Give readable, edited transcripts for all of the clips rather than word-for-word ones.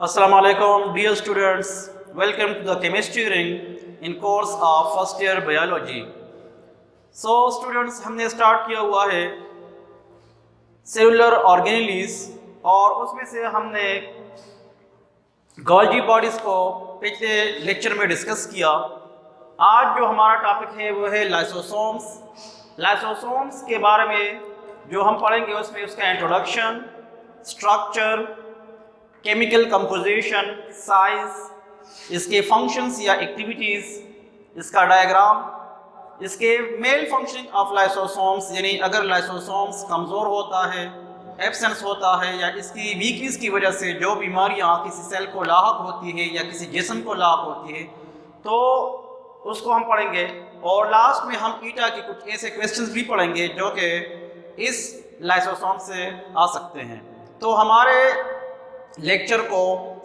Assalamu alaikum, dear students. Welcome to the chemistry ring in course of first year biology. So students, हमने start किया हुआ है cellular organelles और उसमें से हमने गोल्जी बॉडीज को पिछले लेक्चर में डिस्कस किया। आज जो हमारा टॉपिक है वो है लाइसोसोम्स। लाइसोसोम्स के बारे में जो हम पढ़ेंगे उसमें उसका introduction, structure, chemical composition, size, इसके फंक्शंस या एक्टिविटीज़, इसका डायग्राम, इसके मेल फंक्शनिंग ऑफ लाइसोसोम्स, यानी अगर लाइसोसोम्स कमज़ोर होता है, एब्सेंस होता है या इसकी वीकनेस की वजह से जो बीमारियां किसी सेल को लाहक होती है या किसी जिस्म को लाहक होती है तो उसको हम पढ़ेंगे। और लास्ट में हम ईटा के कुछ ऐसे क्वेश्चंस भी पढ़ेंगे जो कि इस लाइसोसोम से आ सकते हैं। तो हमारे लेक्चर को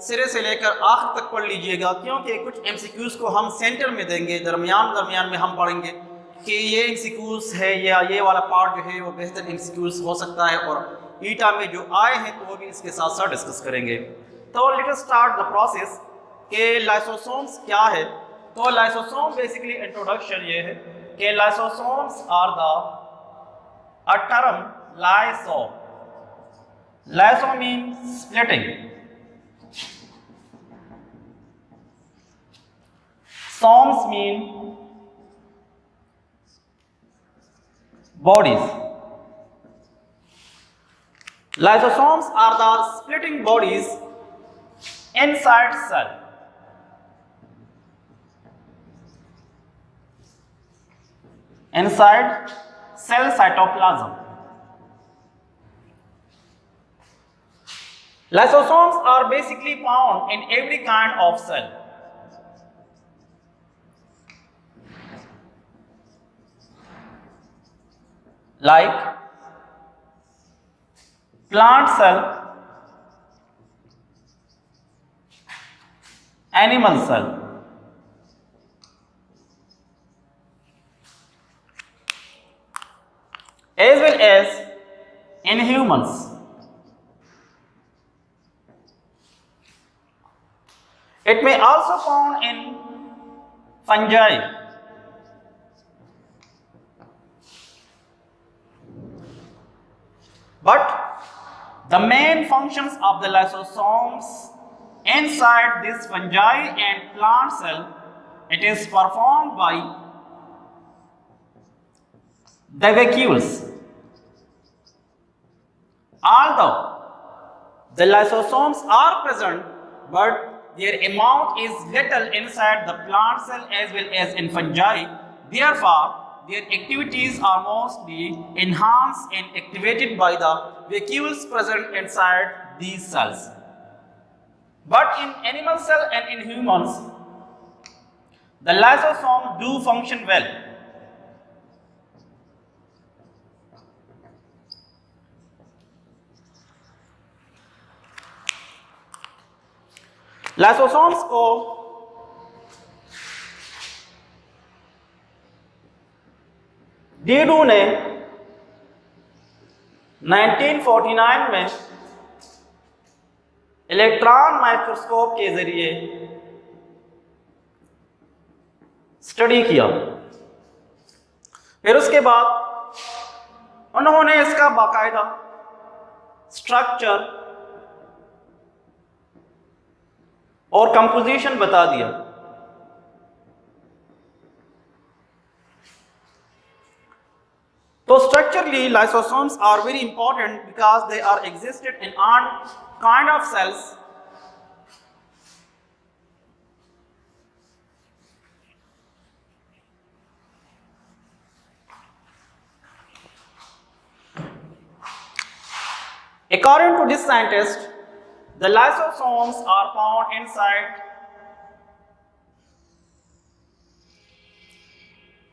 सिरे से लेकर आखिर तक पढ़ लीजिएगा, क्योंकि कुछ एमसीक्यूज़ को हम सेंटर में देंगे, दरमियान में हम पढ़ेंगे कि ये एमसीक्यूज़ है या ये वाला पार्ट जो है वो बेहतर एमसीक्यूज़ हो सकता है, और ईटा में जो आए हैं तो वो भी इसके साथ साथ डिस्कस करेंगे। तो let us start the process कि लाइसोसोम्स क्या है। तो लाइसोसोम बेसिकली इंट्रोडक्शन ये है कि lysosomes are the term lyso. Lyso means splitting. Somes mean bodies. Lysosomes are the splitting bodies inside cell. Inside cell cytoplasm. Lysosomes are basically found in every kind of cell. Like plant cell, animal cell. As well as in humans. It may also found in fungi. But the main functions of the lysosomes inside this fungi and plant cell, it is performed by the vacuoles. Although the lysosomes are present, but their amount is little inside the plant cell as well as in fungi. Therefore, their activities are mostly enhanced and activated by the vacuoles present inside these cells. But in animal cell and in humans, the lysosome do function well. Lysosomes को डीडू ने 1949 में electron microscope के जरिए study किया। फिर उसके बाद उन्होंने इसका बाकायदा स्ट्रक्चर और कंपोजिशन बता दिया। तो structurally lysosomes are very important because they are existed in all kind of cells according to this scientist. The lysosomes are found inside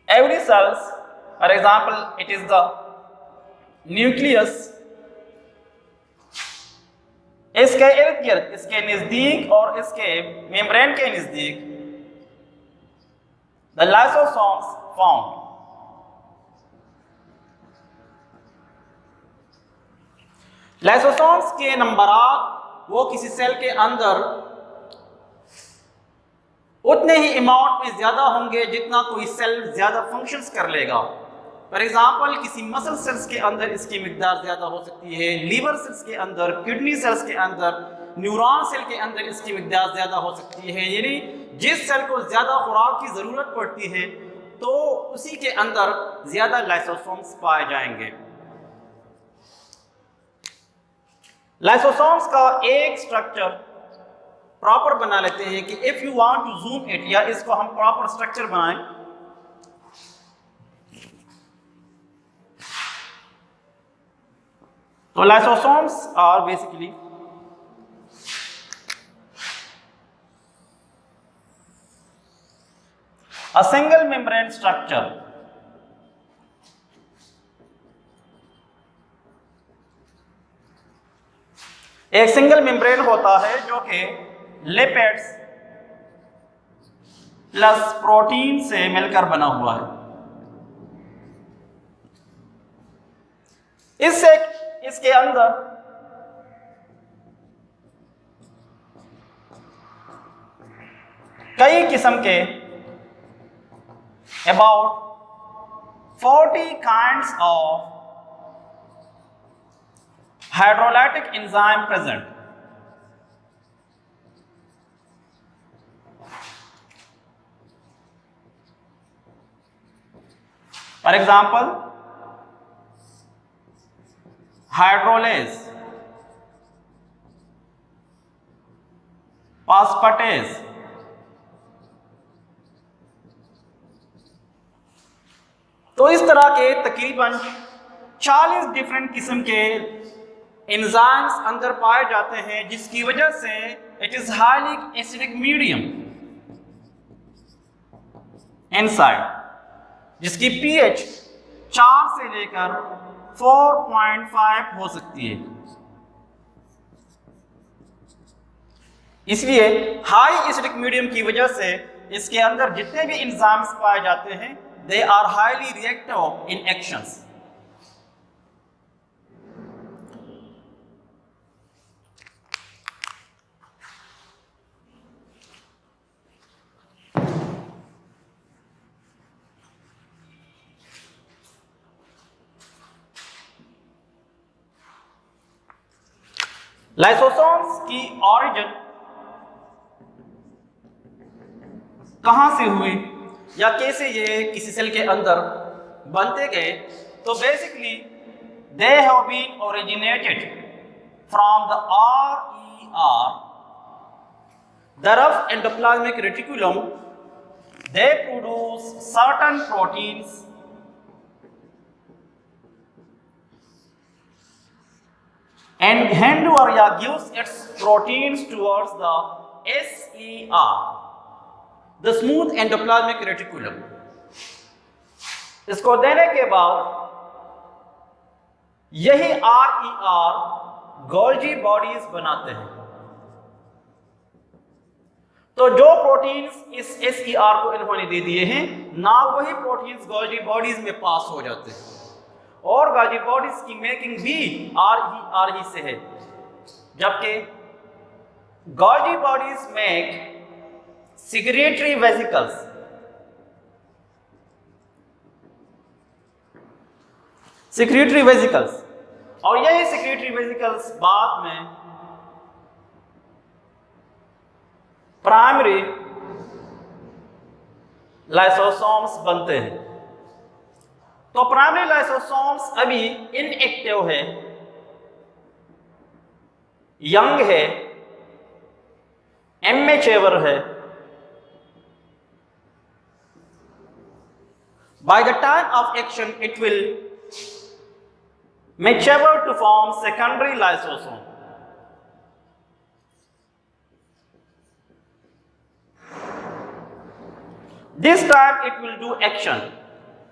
every cells. For example, it is the nucleus. इसके इर्द गिर्द, इसके नज़दीक और इसके membrane के नज़दीक the lysosomes found. Lysosomes के नंबरात वो किसी सेल के अंदर उतने ही अमाउंट में ज़्यादा होंगे जितना कोई सेल ज़्यादा फंक्शंस कर लेगा। फॉर एग्जांपल किसी मसल सेल्स के अंदर इसकी मिकदार ज़्यादा हो सकती है, लीवर सेल्स के अंदर, किडनी सेल्स के अंदर, न्यूरॉन सेल के अंदर इसकी मिकदार ज़्यादा हो सकती है। यानी जिस सेल को ज़्यादा खुराक की ज़रूरत पड़ती है तो उसी के अंदर ज़्यादा लाइसोसोम्स पाए जाएंगे। लाइसोसोम्स का एक स्ट्रक्चर प्रॉपर बना लेते हैं कि if you want to zoom it, या इसको हम प्रॉपर स्ट्रक्चर बनाएं। तो lysosomes are basically a single membrane structure एक सिंगल मेम्ब्रेन होता है जो कि लिपिड्स प्लस प्रोटीन से मिलकर बना हुआ है। इसके अंदर कई किस्म के about 40 kinds of hydrolytic enzyme present. For example, hydrolase, phosphatase, तो इस तरह के तकरीबन 40 डिफरेंट किस्म के एंजाइम्स अंदर पाए जाते हैं, जिसकी वजह से it is highly acidic medium inside, जिसकी पीएच 4 से लेकर 4.5 हो सकती है। इसलिए हाई एसिडिक मीडियम की वजह से इसके अंदर जितने भी एंजाइम्स पाए जाते हैं they are highly reactive in actions. Lysosomes की ऑरिजिन कहां से हुई या कैसे ये किसी सेल के अंदर बनते गए, तो basically they have been originated from the RER, the rough endoplasmic reticulum. They produce certain proteins and hand over gives its proteins towards the SER, the smooth endoplasmic reticulum. इसको देने के बाद यही RER गोल्जी बॉडीज बनाते हैं। तो जो proteins इस SER को इन्होंने दे दिए हैं ना, वही प्रोटीन्स गोल्जी बॉडीज में पास हो जाते हैं, और गोल्जी बॉडीज की मेकिंग भी RER से है, जबकि Golgi bodies make secretory vesicles. Secretory vesicles, और यही सिक्रेटरी वेसिकल्स बाद में प्राइमरी लाइसोसोम्स बनते हैं। तो प्राइमरी लाइसोसोम्स अभी इनएक्टिव है, यंग है, इमैच्योर है। By the time of action it will mature to form secondary lysosome. This time it will do action.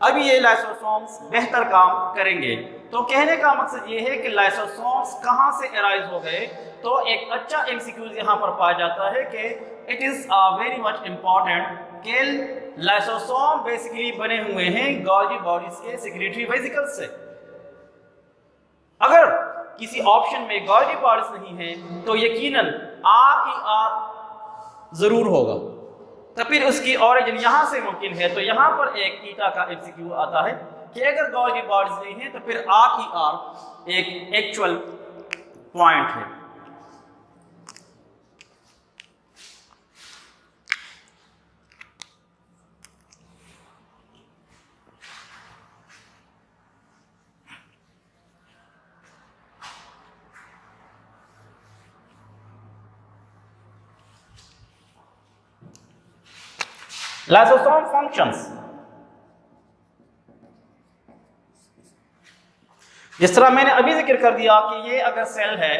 अभी ये लाइसोसोम्स बेहतर काम करेंगे। तो कहने का मकसद ये है कि लाइसोसोम्स कहाँ से अराइज हो गए, तो एक अच्छा एमसीक्यूज यहाँ पर पाया जाता है कि it is very much important कि लाइसोसोम बेसिकली बने हुए हैं गोल्जी बॉडीज के सिक्रेटरी वेसिकल्स से। अगर किसी ऑप्शन में गॉल्गी पार्ट्स नहीं है तो यकीनन RER जरूर होगा, तो फिर उसकी ऑरिजिन यहाँ से मुमकिन है। तो यहाँ पर एक थीटा का MCQ आता है कि अगर गॉल्गी पार्ट्स नहीं है तो फिर RER एक एक्चुअल पॉइंट है। लाइसोसोम फंक्शंस, जिस तरह मैंने अभी जिक्र कर दिया कि ये अगर सेल है,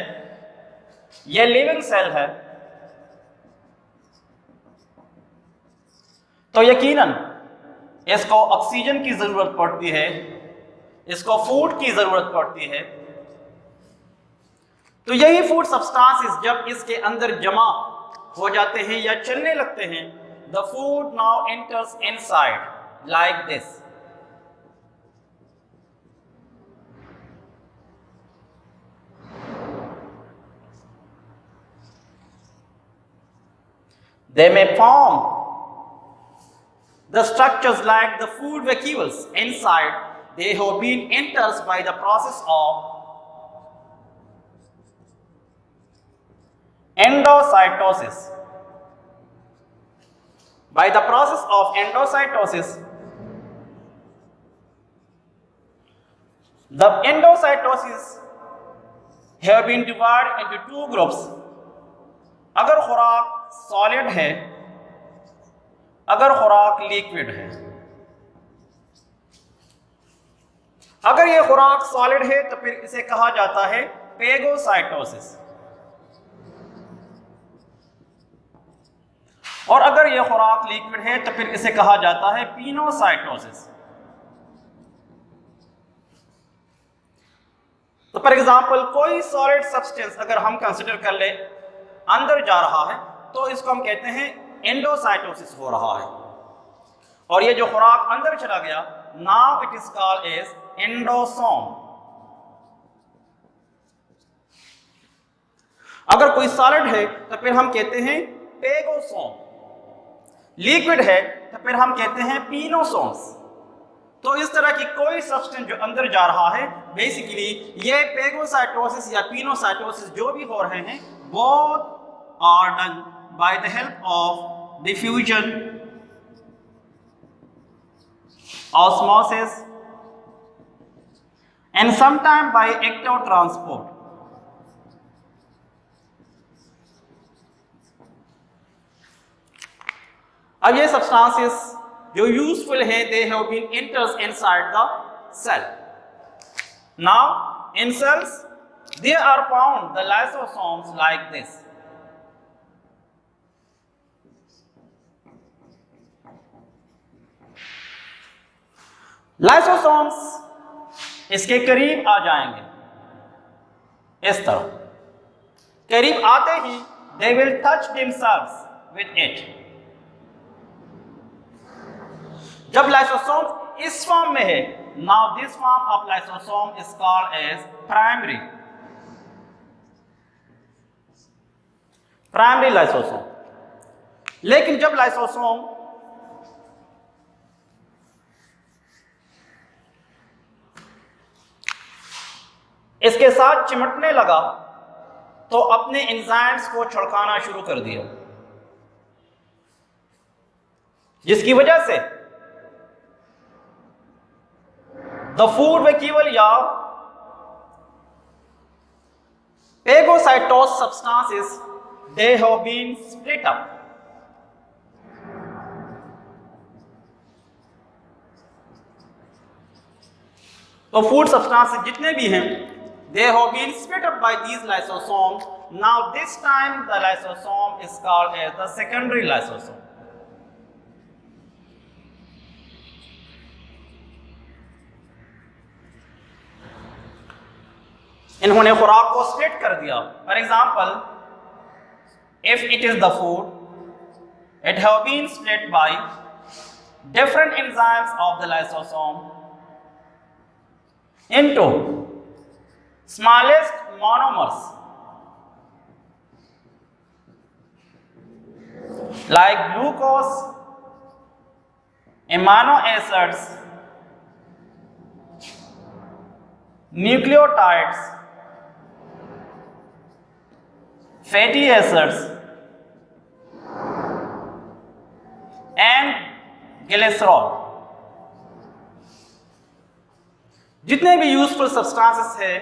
ये लिविंग सेल है, तो यकीनन इसको ऑक्सीजन की जरूरत पड़ती है, इसको फूड की जरूरत पड़ती है। तो यही फूड सब्सटेंसेस जब इसके अंदर जमा हो जाते हैं या चलने लगते हैं, the food now enters inside like this. They may form the structures like the food vacuoles inside. They have been entered by the process of endocytosis. By the process of endocytosis, the endocytosis have been divided into two groups. अगर खुराक solid है, अगर खुराक liquid है। अगर ये खुराक solid है तो फिर इसे कहा जाता है फेगोसाइटोसिस, और अगर यह खुराक लिक्विड है तो फिर इसे कहा जाता है पिनोसाइटोसिस। तो फॉर एग्जांपल कोई सॉलिड सब्सटेंस अगर हम कंसीडर कर ले अंदर जा रहा है तो इसको हम कहते हैं एंडोसाइटोसिस हो रहा है, और ये जो खुराक अंदर चला गया, now it is called as endosome. अगर कोई सॉलिड है तो फिर हम कहते हैं पेगोसोम, लिक्विड है तो फिर हम कहते हैं पिनोसोम्स। तो इस तरह की कोई सब्सटेंस जो अंदर जा रहा है, बेसिकली ये पेगोसाइटोसिस या पिनोसाइटोसिस जो भी हो रहे हैं, both are done by the help of diffusion, osmosis and sometime by active transport. अब ये सब्सटेंसेस जो यूजफुल है, they have been enters inside the cell. Now in cells they are found the lysosomes like this. Lysosomes इसके करीब आ जाएंगे, इस तरह करीब आते ही they will touch themselves with it. जब लाइसोसोम इस फॉर्म में है, now this form of lysosome is called as primary lysosome. लेकिन जब लाइसोसोम इसके साथ चिमटने लगा तो अपने एंजाइम्स को छिड़काना शुरू कर दिया, जिसकी वजह से the food vacuole या phagocytosed substances, they have been split up. तो फूड सब्सटेंसेस जितने भी हैं, they have been split up by these lysosomes. Now this time the lysosome is called as the secondary lysosome. इन्होंने खुराक को split कर दिया। For example, if it is the food, it have been split by different enzymes of the lysosome into smallest monomers like glucose, amino acids, nucleotides, fatty acids and glycerol। जितने भी useful substances है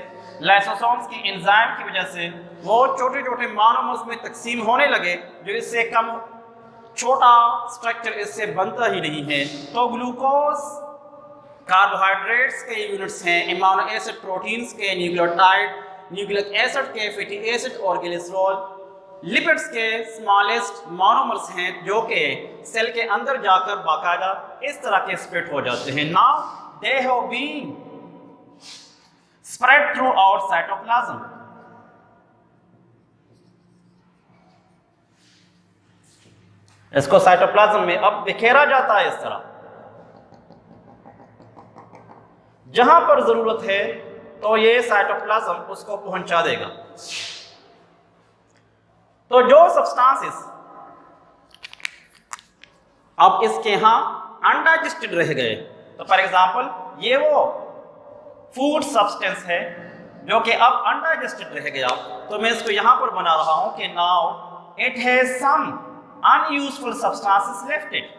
lysosomes की enzyme की वजह से वो छोटे छोटे मोनोमर्स में तकसीम होने लगे, जो इससे कम छोटा स्ट्रक्चर इससे बनता ही नहीं है। तो ग्लूकोज कार्बोहाइड्रेट्स के यूनिट्स हैं, एमिनो एसिड प्रोटीन्स के, न्यूक्लियोटाइड न्यूक्लिक एसिड के, फैटी एसिड और ग्लिसरॉल लिपिड्स के स्मॉलेस्ट मोनोमर्स हैं, जो कि सेल के अंदर जाकर बाकायदा इस तरह के स्प्लिट हो जाते हैं। Now they have been spread throughout cytoplasm. इसको साइटोप्लाज्म में अब बिखेरा जाता है इस तरह, जहां पर जरूरत है तो ये साइटोप्लाज्म उसको पहुंचा देगा। तो जो सब्सटेंसेस अब इसके यहां अनडाइजेस्टेड रह गए, तो फॉर एग्जांपल ये वो फूड सब्सटेंस है जो कि अब अनडाइजेस्टेड रह गया, तो मैं इसको यहां पर बना रहा हूं कि now it has some unuseful substances left it.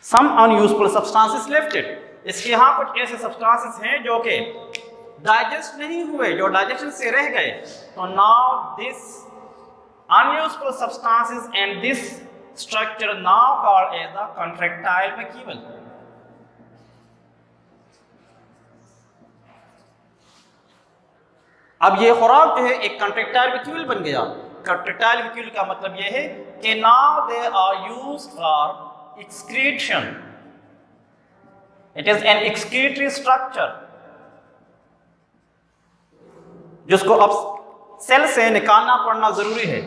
Some unuseful substances left it. इसके यहां कुछ ऐसे सब्सटेंसेस हैं जो कि डाइजेस्ट नहीं हुए, जो डाइजेशन से रह गए। तो now this unuseful substances and this structure now called as the contractile vacuole। अब ये खुराक जो है एक contractile vacuole बन गया। contractile vacuole का मतलब ये है कि now they are used for excretion। it is an excretory structure जिसको अब सेल से निकालना पड़ना जरूरी है।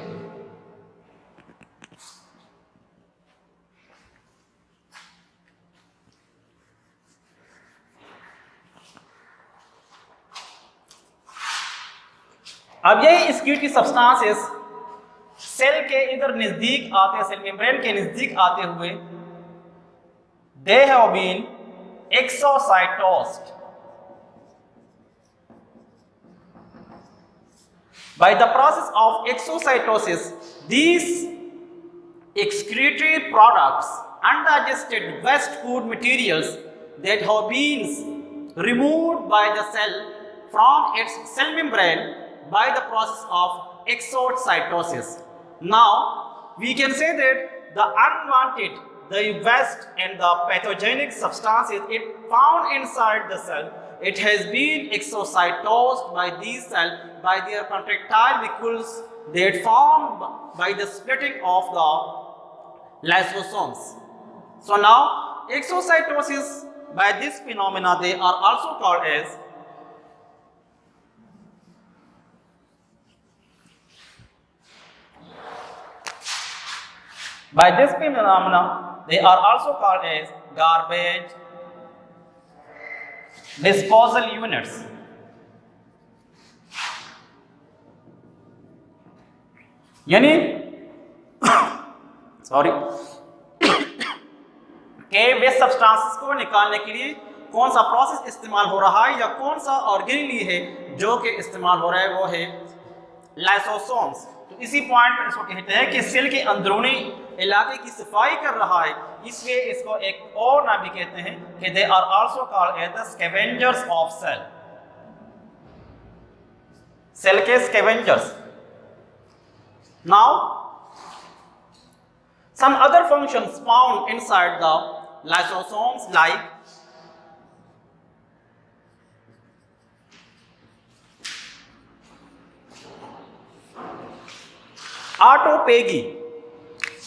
अब यही एक्सक्रीटरी सब्सटेंसेस सेल के इधर नजदीक आते, सेल मेम्ब्रेन के नजदीक आते हुए they have been exocytosed. By the process of exocytosis, these excretory products, undigested waste food materials that have been removed by the cell from its cell membrane by the process of exocytosis. Now, we can say that the unwanted, the waste and the pathogenic substances it found inside the cell, it has been exocytosed by these cells by their contractile vacuoles that formed by the splitting of the lysosomes. So now, exocytosis by this phenomena they are also called as garbage disposal units। यानी sorry के waste substances को निकालने के लिए कौन सा process इस्तेमाल हो रहा है या कौन सा ऑर्गेनेली है जो कि इस्तेमाल हो रहा है, वो है लाइसोसोम्स। तो इसी पॉइंट पर इसको कहते हैं कि सेल के अंदरूनी इलाके की सफाई कर रहा है, इसलिए इसको एक और नाम भी कहते हैं कि they are also called as the scavengers of cell. Cell के scavengers. Now some other functions found inside the lysosomes like autophagy.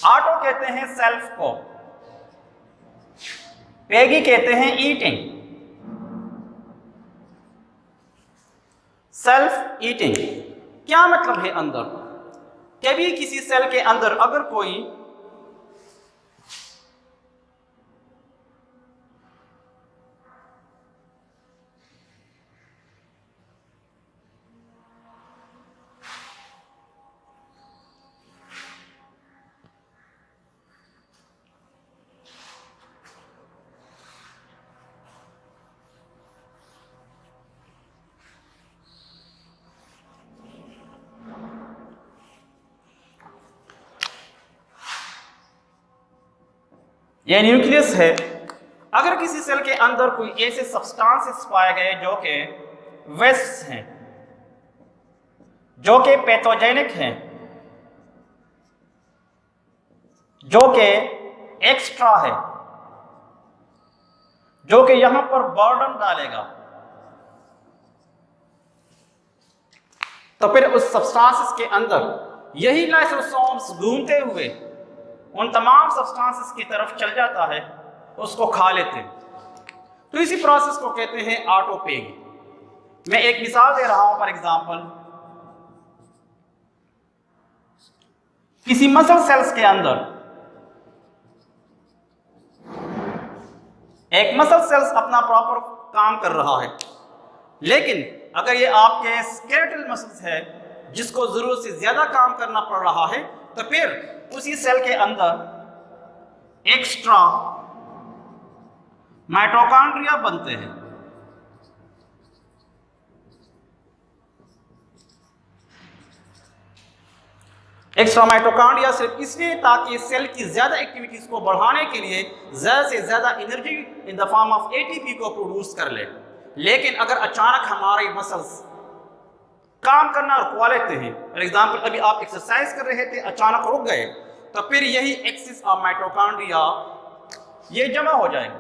Auto कहते हैं सेल्फ को, पेगी कहते हैं ईटिंग। सेल्फ ईटिंग क्या मतलब है? अंदर कभी किसी सेल के अंदर अगर कोई ये न्यूक्लियस है। अगर किसी सेल के अंदर कोई ऐसे सब्सटेंसेस पाए गए जो कि वेस्ट हैं, जो कि पैथोजेनिक हैं, जो कि एक्स्ट्रा है, जो कि यहां पर बर्डन डालेगा, तो फिर उस सब्सटेंसेस के अंदर यही लाइसोसोम्स घूमते हुए उन तमाम सब्सटेंसेस की तरफ चल जाता है, उसको खा लेते हैं। तो इसी प्रोसेस को कहते हैं ऑटोपेगी। मैं एक मिसाल दे रहा हूं। फॉर एग्जांपल, किसी मसल सेल्स के अंदर एक मसल सेल्स अपना प्रॉपर काम कर रहा है, लेकिन अगर ये आपके स्केलेटल मसल्स है जिसको जरूरत से ज्यादा काम करना पड़ रहा है, तो फिर उसी सेल के अंदर एक्स्ट्रा माइटोकॉन्ड्रिया बनते हैं। एक्स्ट्रा माइटोकॉन्ड्रिया सिर्फ इसलिए ताकि सेल की ज्यादा एक्टिविटीज को बढ़ाने के लिए ज्यादा से ज्यादा energy in the form of ATP को प्रोड्यूस कर ले। लेकिन अगर अचानक हमारे मसल्स काम करना रुकवा लेते हैं, फॉर एग्जांपल अभी आप एक्सरसाइज कर रहे थे, अचानक रुक गए, तो फिर यही एक्सिस ऑफ माइटोकॉन्ड्रिया ये जमा हो जाएंगे।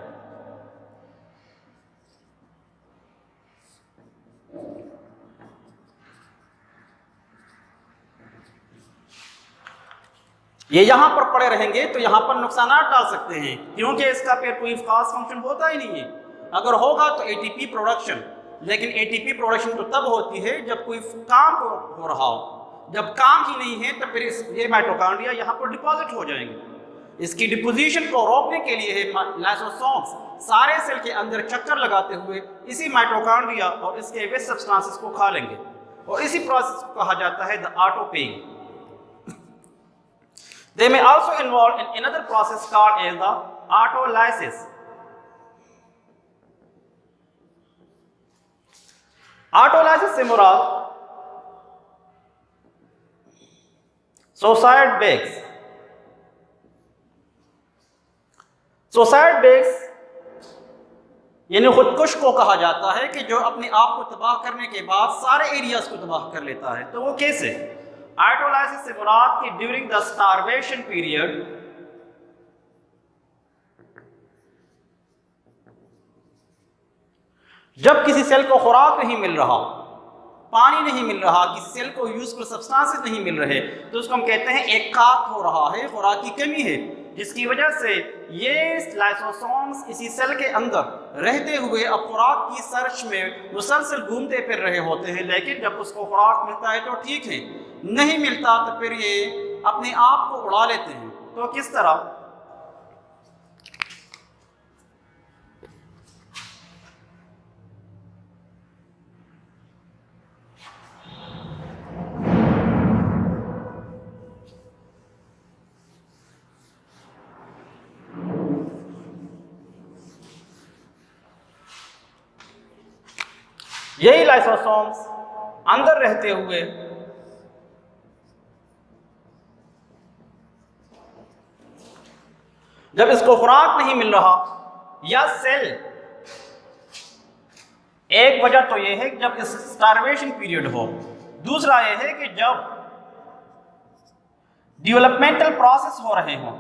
ये यहां पर पड़े रहेंगे तो यहां पर नुकसान डाल सकते हैं, क्योंकि इसका फिर कोई खास फंक्शन होता ही नहीं है। अगर होगा तो एटीपी प्रोडक्शन, लेकिन एटीपी प्रोडक्शन तो तब होती है जब कोई काम हो रहा हो। जब काम ही नहीं है तो फिर ये माइटोकॉन्ड्रिया यहाँ पर डिपॉजिट हो जाएंगे। इसकी डिपोजिशन को रोकने के लिए लाइसोसोम्स सारे सेल के अंदर चक्कर लगाते हुए इसी माइटोकॉन्ड्रिया और इसके वेस्ट सब्सटेंसेस को खा लेंगे, और इसी प्रोसेस को कहा जाता है the ऑटोपेगी। They may also involve in another process called as the autolysis. Autolysis से मुराद suicide bags। suicide bags यानी खुदकुश को कहा जाता है कि जो अपने आप को तबाह करने के बाद सारे एरियाज को तबाह कर लेता है। तो वो कैसे? ऑटोलाइसिस से मुराद कि ड्यूरिंग द स्टारवेशन पीरियड जब किसी सेल को खुराक नहीं मिल रहा, पानी नहीं मिल रहा, किसी सेल को यूजफुल सब्सटेंसेस नहीं मिल रहे, तो उसको हम कहते हैं एक्कात हो रहा है, खुराक की कमी है, जिसकी वजह से ये लाइसोसोम्स इसी सेल के अंदर रहते हुए अब खुराक की सर्च में मुसलसल घूमते फिर रहे होते हैं। लेकिन जब उसको खुराक मिलता है तो ठीक है, नहीं मिलता तो फिर ये अपने आप को उड़ा लेते हैं। तो किस तरह? यही लाइसोसोम्स अंदर रहते हुए जब इसको खुराक नहीं मिल रहा या सेल, एक वजह तो यह है कि जब इस स्टारवेशन पीरियड हो, दूसरा यह है कि जब डेवलपमेंटल प्रोसेस हो रहे हों,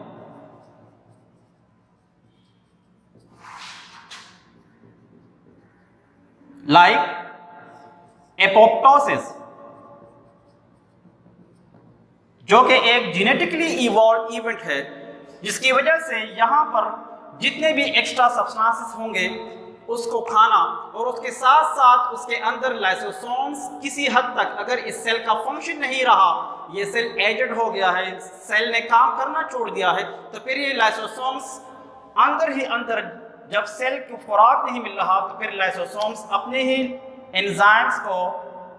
लाइक एपोप्टोसिस, जो कि एक जेनेटिकली इवॉल्व इवेंट है, जिसकी वजह से यहां पर जितने भी एक्स्ट्रा सब्सटेंसेस होंगे उसको खाना, और उसके साथ साथ उसके अंदर लाइसोसोम्स किसी हद तक, अगर इस सेल का फंक्शन नहीं रहा, ये सेल एजेड हो गया है, सेल ने काम करना छोड़ दिया है, तो फिर ये लाइसोसोम्स अंदर ही अंदर, जब सेल को खुराक नहीं मिल रहा तो फिर लाइसोसोम्स अपने ही एंजाइम्स को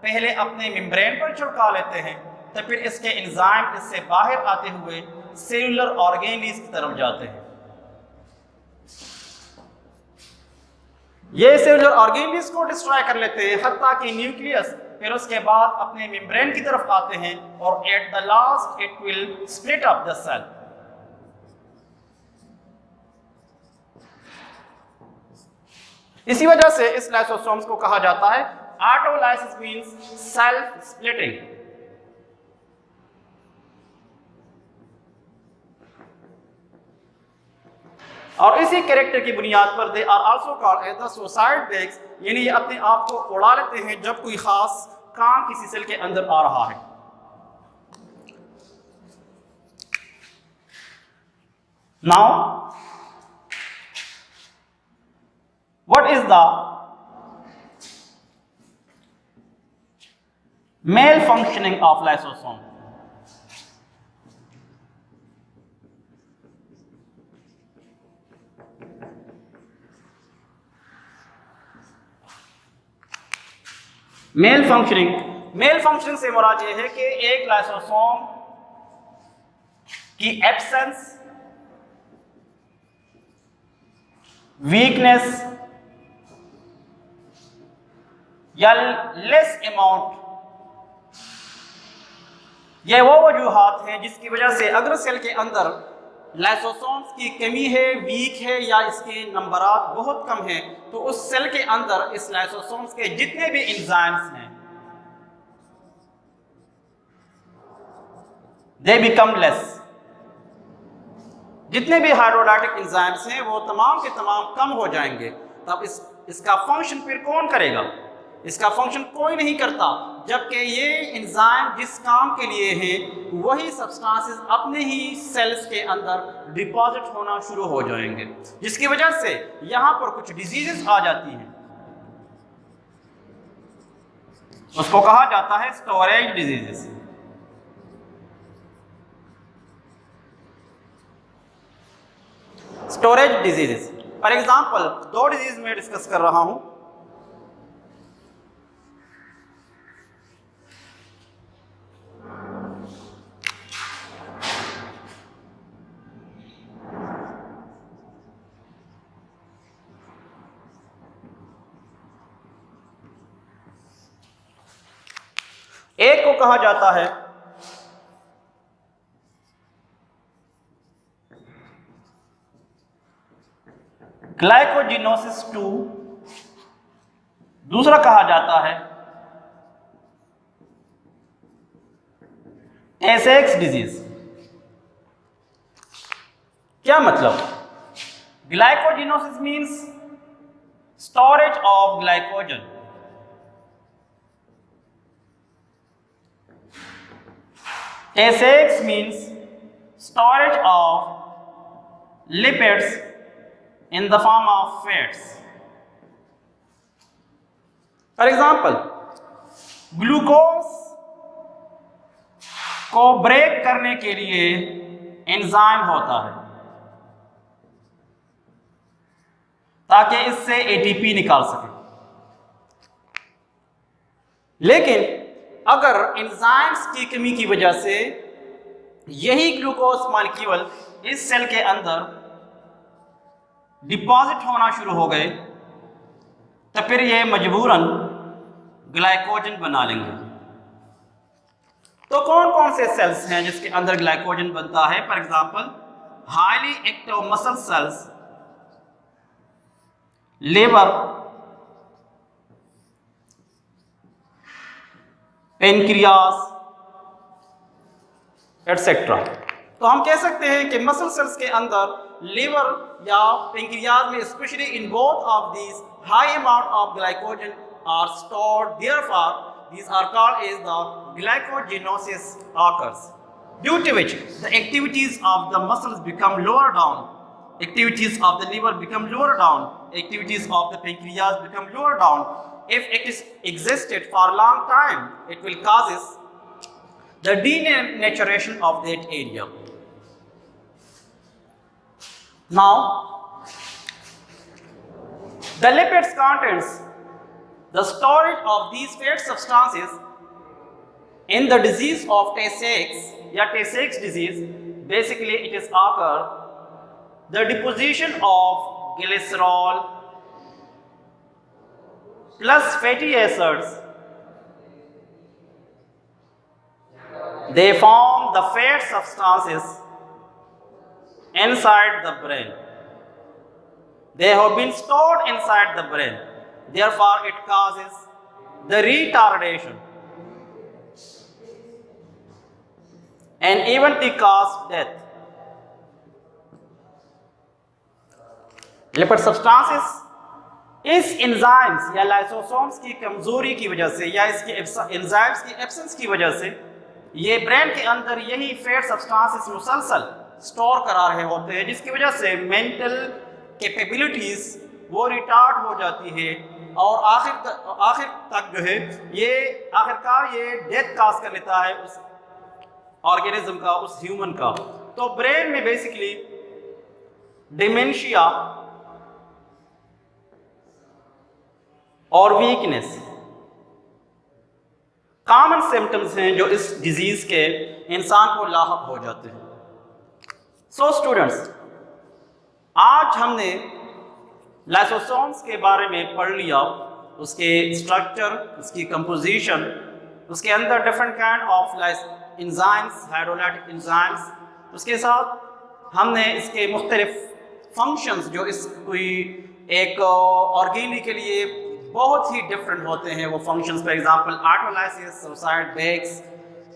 पहले अपने मेम्ब्रेन पर छिड़का लेते हैं, तो फिर इसके एंजाइम इससे बाहर आते हुए सेलुलर ऑर्गेनेल्स की तरफ जाते हैं। ये सेलुलर ऑर्गेनेल्स को डिस्ट्रॉय कर लेते हैं, हत्ता कि न्यूक्लियस, फिर उसके बाद अपने मेम्ब्रेन की तरफ आते हैं, और at the last it will split up the cell. इसी वजह से इस लाइसोसोम्स को कहा जाता है ऑटोलाइसिस मींस सेल्फ स्प्लिटिंग। और इसी कैरेक्टर की बुनियाद पर they are also called as the suicide bags, यानी ये अपने आप को उड़ा लेते हैं जब कोई खास काम किसी सेल के अंदर आ रहा है। Now what is the malfunctioning of lysosome? Malfunctioning से मुराद ये है कि एक लाइसोसोम की एब्सेंस, वीकनेस या लेस अमाउंट, ये वो वजूहात हैं जिसकी वजह से अगर सेल के अंदर लाइसोसोम्स की कमी है, वीक है या इसके नंबरात बहुत कम है, तो उस सेल के अंदर इस लाइसोसोम्स के जितने भी एंजाइम्स हैं दे बिकम लेस। जितने भी हाइड्रोलाइटिक एंजाइम्स हैं वो तमाम के तमाम कम हो जाएंगे। तब इसका फंक्शन फिर कौन करेगा? इसका फंक्शन कोई नहीं करता, जबकि ये एंजाइम जिस काम के लिए है वही सब्सटेंसेस अपने ही सेल्स के अंदर डिपॉजिट होना शुरू हो जाएंगे, जिसकी वजह से यहाँ पर कुछ डिजीजेस आ जाती हैं। उसको कहा जाता है storage diseases. Storage diseases for example दो डिजीज में डिस्कस कर रहा हूं। एक को कहा जाता है ग्लाइकोजिनोसिस 2, दूसरा कहा जाता है टे-सेक्स डिजीज। क्या मतलब? Glycogenosis means storage of glycogen, Tay Sachs means storage of lipids in the form of fats. For example, glucose को ब्रेक करने के लिए एंजाइम होता है ताकि इससे एटीपी निकाल सके। लेकिन अगर एंजाइम्स की कमी की वजह से यही ग्लूकोज मॉलिक्यूल इस सेल के अंदर डिपॉजिट होना शुरू हो गए, तो फिर ये मजबूरन ग्लाइकोजन बना लेंगे। तो कौन कौन से सेल्स हैं जिसके अंदर ग्लाइकोजन बनता है? For example highly active muscle cells, liver, pancreas etcetera. तो हम कह सकते हैं कि मसल सेल्स के अंदर लिवर या पेनक्रियास में specially in both of these high amount of glycogen are stored, therefore these are called as the glycogenosis occurs, due to which the activities of the muscles become lower down, activities of the liver become lower down, activities of the pancreas become lower down. If it is existed for a long time, it will causes the denaturation of that area. Now, the lipids contents, the storage of these fat substances in the disease of Tay-Sachs या Tay-Sachs disease, basically it is occur the deposition of glycerol plus fatty acids. They form the fat substances inside the brain. They have been stored inside the brain. Therefore, it causes the retardation and even the cause death. Lipid substances इस enzymes या lysosomes की कमजोरी की वजह से या इसके enzymes की एब्सेंस की वजह से ये ब्रेन के अंदर यही फैट सब्सटेंसेस मुसलसल स्टोर करा रहे होते हैं, जिसकी वजह से मेंटल कैपेबिलिटीज वो रिटार्ड हो जाती है और आखिर तक जो है ये आखिरकार ये डेथ काज कर लेता है उस ऑर्गेनिज्म का, उस ह्यूमन का। तो ब्रेन में बेसिकली डिमेंशिया और वीकनेस कॉमन सिम्टम्स हैं जो इस डिजीज के इंसान को लाहक हो जाते हैं। सो स्टूडेंट्स, आज हमने लाइसोसोम्स के बारे में पढ़ लिया, उसके स्ट्रक्चर, उसकी कंपोजिशन, उसके अंदर different kind of enzymes, hydrolytic enzymes, उसके साथ हमने इसके मुख्तलिफ फंक्शंस जो इस कोई एक ऑर्गेनी के लिए बहुत ही डिफरेंट होते हैं वो functions, for example autolysis, suicide bags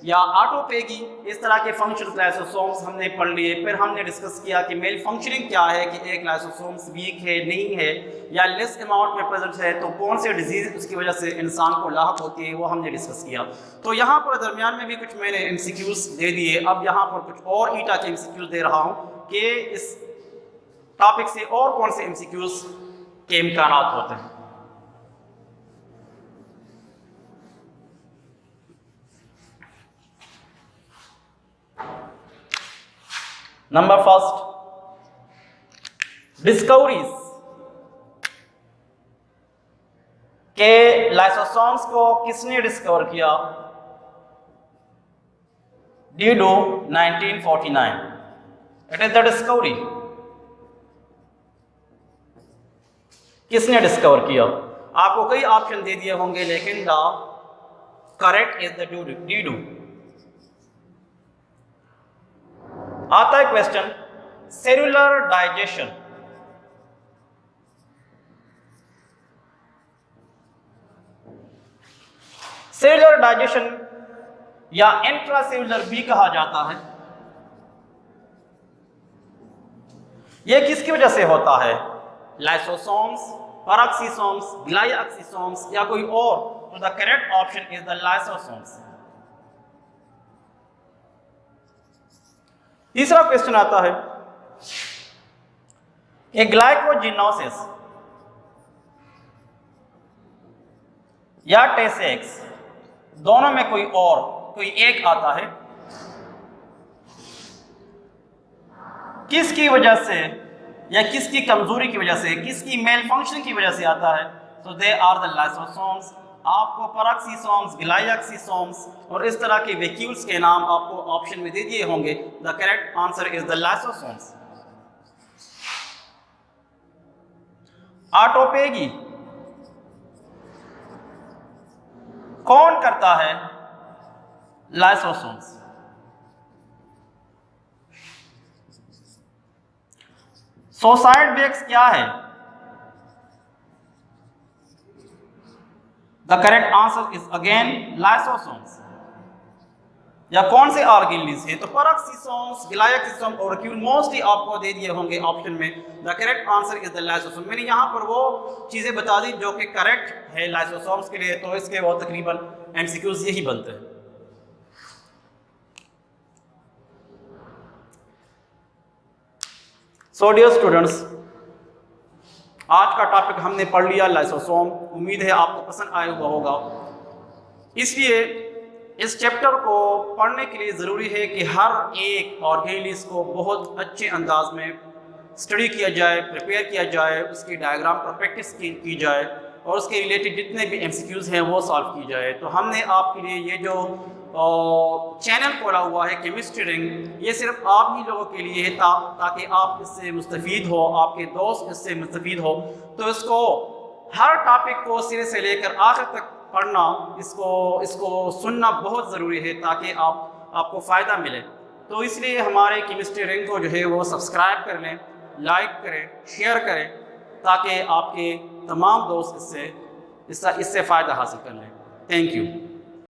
या ऑटोपेगी, इस तरह के फंक्शंस लाइसोसोम्स हमने पढ़ लिए। फिर हमने डिस्कस किया कि मेल फंक्शनिंग क्या है, कि एक लाइसोसोम्स वीक है, नहीं है या लेस अमाउंट में प्रेजेंट है, तो कौन से डिजीज उसकी वजह से इंसान को लाहक होती है, वो हमने डिस्कस किया। तो यहाँ पर दरमियान में भी कुछ मैंने MCQs दे दिए, अब यहाँ पर कुछ और ईटा के MCQs दे रहा हूँ कि इस टॉपिक से और कौन से MCQs के इम्कानात होते हैं। नंबर फर्स्ट, डिस्कवरीज के लाइसोसोम्स को किसने डिस्कवर किया? Dido 1949, it is the discovery. किसने डिस्कवर किया? आपको कई ऑप्शन दे दिए होंगे, लेकिन the correct is the Dido. आता है question, cellular digestion cellular digestion या इंट्रासेलुलर भी कहा जाता है, यह किसकी वजह से होता है? लाइसोसोम्स, पेरोक्सिसोम्स, ग्लाइऑक्सिसोम्स या कोई और? तो the correct option is the lysosomes. तीसरा क्वेश्चन आता है कि ग्लाइकोजिनोसिस या टेसेक्स दोनों में कोई एक आता है, किसकी वजह से या किसकी कमजोरी की वजह से, किसकी मेल फंक्शन की वजह से आता है? तो दे आर द लाइसोसोम्स। आपको पेरोक्सिसोम्स, ग्लाइऑक्सिसोम्स और इस तरह के वैक्यूल्स के नाम आपको ऑप्शन में दे दिए होंगे। The correct answer is the lysosomes. Autophagy कौन करता है? लाइसोसोम्स। सुसाइड बेक्स क्या है? The correct answer is again lysosomes. या कौन से ऑर्गेनीज है? तो पेरोक्सिसोम्स, ग्लाइऑक्सिसोम और वैक्यूल मोस्टली आपको दे दिए होंगे ऑप्शन में। The correct answer is the lysosome. मैंने यहाँ पर वो चीजें बता दी जो कि करेक्ट है लाइसोसोम्स के लिए, तो इसके वो तकरीबन MCQs यही बनते हैं। सो डियर स्टूडेंट्स, आज का टॉपिक हमने पढ़ लिया लाइसोसोम। उम्मीद है आपको पसंद आया हुआ होगा। इसलिए इस चैप्टर को पढ़ने के लिए ज़रूरी है कि हर एक ऑर्गेनिज को बहुत अच्छे अंदाज में स्टडी किया जाए, प्रिपेयर किया जाए, उसकी डायग्राम पर प्रैक्टिस की जाए और उसके रिलेटेड जितने भी MCQs हैं वो सॉल्व की जाए। तो हमने आपके लिए ये जो चैनल खोला हुआ है केमिस्ट्री रिंग, ये सिर्फ आप ही लोगों के लिए है ताकि आप इससे मुस्तफ़ीद हो, आपके दोस्त इससे मुस्तफ़ीद हो। तो इसको हर टॉपिक को सिरे से लेकर आखिर तक पढ़ना, इसको सुनना बहुत ज़रूरी है ताकि आपको फ़ायदा मिले। तो इसलिए हमारे केमिस्ट्री रिंग को जो है वो सब्सक्राइब कर लें, लाइक करें, शेयर करें ताकि आपके तमाम दोस्त इससे फ़ायदा हासिल कर लें। Thank you.